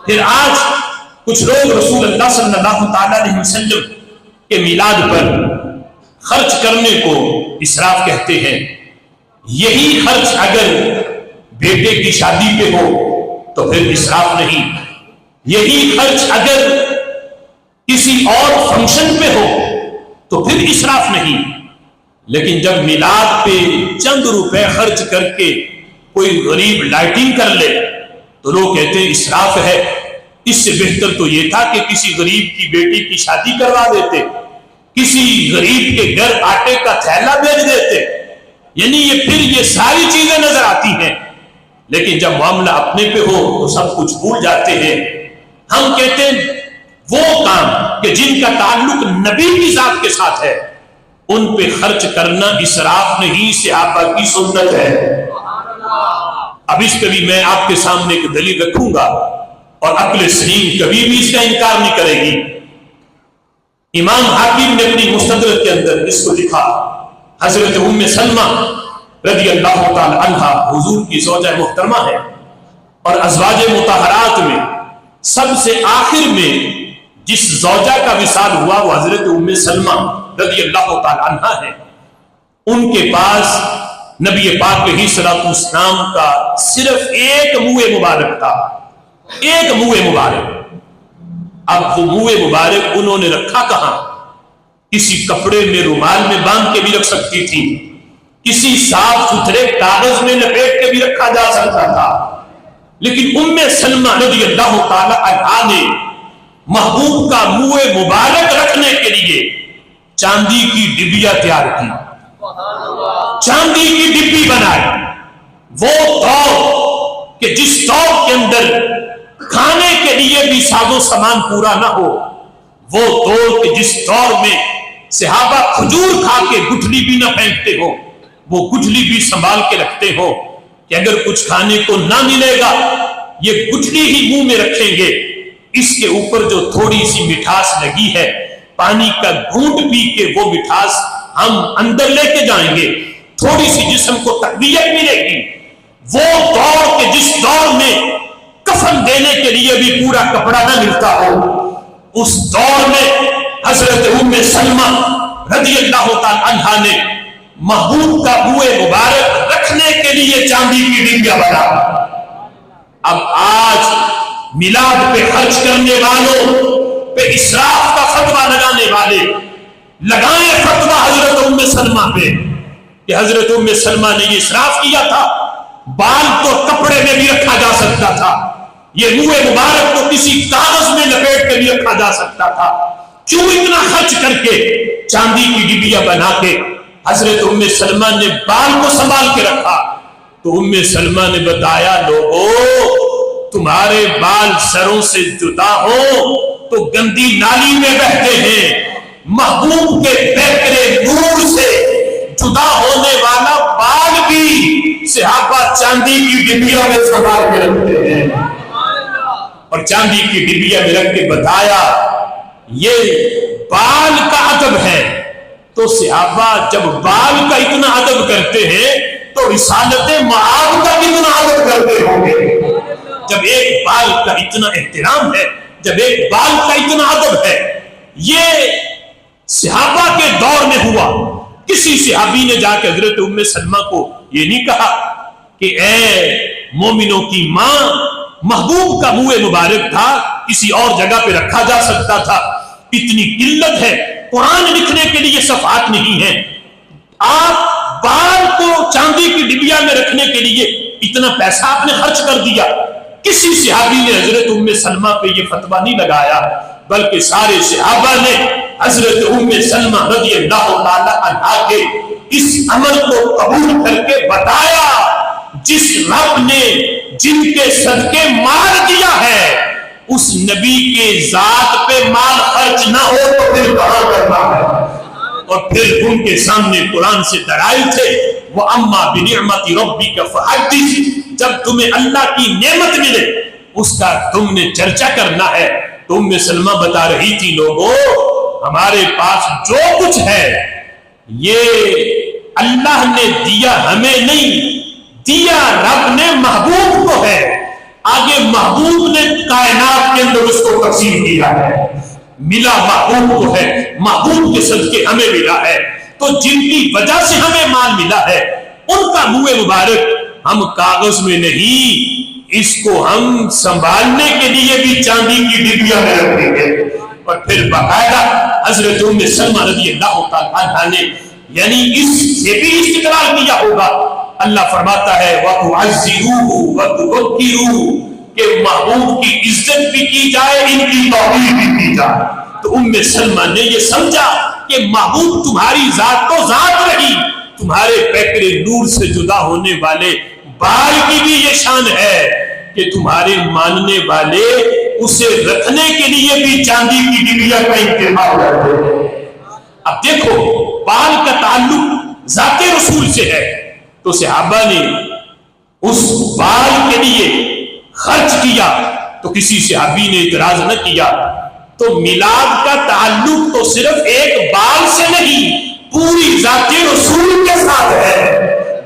پھر آج کچھ لوگ رسول اللہ صلی اللہ تعالی علیہ وسلم کے میلاد پر خرچ کرنے کو اسراف کہتے ہیں۔ یہی خرچ اگر بیٹے کی شادی پہ ہو تو پھر اسراف نہیں، یہی خرچ اگر کسی اور فنکشن پہ ہو تو پھر اسراف نہیں، لیکن جب میلاد پہ چند روپے خرچ کر کے کوئی غریب لائٹنگ کر لے تو لوگ کہتے ہیں اسراف ہے۔ اس سے بہتر تو یہ تھا کہ کسی غریب کی بیٹی کی شادی کروا دیتے، کسی غریب کے گھر آٹے کا تھیلا بھیج دیتے، یعنی یہ ساری چیزیں نظر آتی ہیں، لیکن جب معاملہ اپنے پہ ہو تو سب کچھ بھول جاتے ہیں۔ ہم کہتے ہیں وہ کام کہ جن کا تعلق نبی کی ذات کے ساتھ ہے ان پہ خرچ کرنا اسراف نہیں، صحابہ کی سنت ہے۔ اب اس پہ بھی میں آپ کے سامنے ایک دلیل رکھوں گا اور عقل سلیم کبھی بھی اس کا انکار نہیں کرے گی۔ امام حاکم نے اپنی مستدرک کے اندر اس کو لکھا، حضرت ام سلمہ رضی اللہ تعالی عنہا حضور کی زوجہ محترمہ ہے، اور ازواج مطہرات میں سب سے آخر میں جس زوجہ کا وصال ہوا وہ حضرت ام سلمہ رضی اللہ تعالی عنہا ہے۔ ان کے پاس نبی پاک علیہ الصلوۃ والسلام کا صرف ایک منہ مبارک تھا، ایک منہ مبارک۔ اب وہ منہ مبارک انہوں نے رکھا کہاں؟ کسی کپڑے میں رومال میں باندھ کے بھی رکھ سکتی تھی، کسی صاف ستھرے کاغذ میں لپیٹ کے بھی رکھا جا سکتا تھا، لیکن ام سلمہ رضی اللہ تعالی عنہا نے محبوب کا منہ مبارک رکھنے کے لیے چاندی کی ڈبیا تیار کی، چاندی کی ڈبی بنائی۔ وہ دور کہ جس دور کے اندر کھانے کے لیے بھی ساز و سامان پورا نہ ہو، وہ دور کہ جس دور میں صحابہ کھجور کھا کے گٹھلی بھی نہ پھینکتے ہو، وہ گٹھلی بھی سنبھال کے رکھتے ہو کہ اگر کچھ کھانے کو نہ ملے گا یہ گٹھلی ہی منہ میں رکھیں گے، اس کے اوپر جو تھوڑی سی مٹھاس لگی ہے پانی کا گھونٹ پی کے وہ مٹھاس ہم اندر لے کے جائیں گے، تھوڑی سی جسم کو تقویت ملے گی۔ وہ دور کہ جس دور میں کفن دینے کے لیے بھی پورا کپڑا نہ ملتا ہو، اس دور میں حضرت ام سلمہ رضی اللہ تعالی عنہا نے محبوب کا منہ مبارک رکھنے کے لیے چاندی کی ڈبیا بنا۔ اب آج میلاد پہ خرچ کرنے والوں پہ اسراف کا فتویٰ لگانے والے لگائیں فتویٰ حضرت ام سلمہ پہ کہ حضرت ام سلمہ نے یہ اسراف کیا تھا، بال تو کپڑے میں بھی رکھا جا سکتا تھا، یہ منہ مبارک کو کسی کاغذ میں لپیٹ کے بھی رکھا جا سکتا تھا، کیوں اتنا خرچ کر کے چاندی کی ڈبیا بنا کے حضرت ام سلمہ نے بال کو سنبھال کے رکھا؟ تو ام سلمہ نے بتایا لوگو تمہارے بال سروں سے جدا ہو تو گندی نالی میں بہتے ہیں، محبوب کے بہترے نور سے جدا ہونے والا بال بھی صحابہ چاندی کی ڈبیا میں سنبھال کے رکھتے ہیں، اور چاندی کی ڈبیا میں رکھ کے بتایا یہ بال کا ادب ہے۔ تو صحابہ جب بال کا اتنا ادب کرتے ہیں تو رسالت معاد کا کتنا ادب کرتے ہوں گے؟ جب ایک بال کا اتنا احترام ہے، جب ایک بال کا اتنا ادب ہے، یہ صحابہ کے دور میں ہوا۔ کسی صحابی نے جا کے حضرت ام سلمہ کو یہ نہیں کہا کہ اے مومنوں کی ماں، محبوب کا منہ مبارک تھا، کسی اور جگہ پہ رکھا جا سکتا تھا، اتنی قلت ہے، قرآن لکھنے کے لیے صفحات نہیں ہیں، آپ بال کو چاندی کی ڈبیا میں رکھنے کے لیے اتنا پیسہ آپ نے خرچ کر دیا۔ کسی صحابی نے حضرت ام سلمہ پہ یہ فتویٰ نہیں لگایا، بلکہ سارے صحابہ نے حضرت ام سلمہ رضی اللہ تعالی عنہا کے اس عمل کو قبول کر کے بتایا جس رب نے جن کے صدقے مال دیا ہے اس نبی کے ذات پہ مال خرچ نہ ہو تو پھر کہاں کرنا ہے؟ اور پھر ان کے سامنے قرآن سے دلائل تھے، وَأَمَّا بِنِعْمَةِ رَبِّكَ فَحَدِّثْ، جب تمہیں اللہ کی نعمت ملے اس کا تم نے چرچا کرنا ہے۔ تو ام سلمہ بتا رہی تھی لوگوں ہمارے پاس جو کچھ ہے یہ اللہ نے دیا، ہمیں نہیں دیا، رب نے محبوب کو ہے، آگے محبوب نے کائنات نے اس کو تقسیم کیا ہے. ملا محبوب کو ہے, محبوب کے صدقے ہمیں ملا ہے. تو جن کی وجہ سے ہمیں مال ملا ہے ان کا منہ مبارک ہم کاغذ میں نہیں, اس کو ہم سنبھالنے کے لیے بھی چاندی کی ڈبیا میں رکھیں گے. اور پھر باقاعدہ حضرت ام سلمہ رضی اللہ تعالیٰ عنہا نے یعنی اس سے بھی استقرار کیا ہوگا. اللہ فرماتا ہے وَتُعَزِّرُوهُ وَتُوَقِّرُوهُ کہ محبوب کی عزت بھی کی جائے, ان کی توقیر بھی کی جائے. تو ام سلمہ نے یہ سمجھا کہ محبوب تمہاری ذات تو ذات رہی, تمہارے پیکر نور سے جدا ہونے والے بال کی بھی یہ شان ہے کہ تمہارے ماننے والے اسے رکھنے کے لیے بھی چاندی کی ڈبیا کا انتخاب کرتے ہیں. اب دیکھو بال کا تعلق ذات رسول سے ہے, تو صحابہ نے اس بال کے لیے خرچ کیا تو کسی صحابی نے اعتراض نہ کیا. تو میلاد کا تعلق تو صرف ایک بال سے نہیں, پوری ذات رسول کے ساتھ ہے.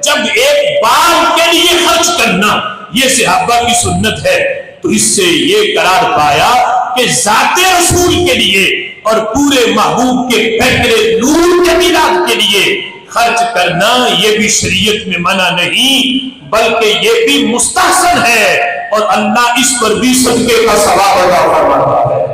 جب ایک بال کے لیے خرچ کرنا یہ صحابہ کی سنت ہے تو اس سے یہ قرار پایا کہ ذات رسول کے لیے اور پورے محبوب کے پیکر نور کے میلاد کے لیے خرچ کرنا یہ بھی شریعت میں منع نہیں, بلکہ یہ بھی مستحسن ہے, اور اللہ اس پر بھی صدقے کا ثواب عطا فرماتا ہے.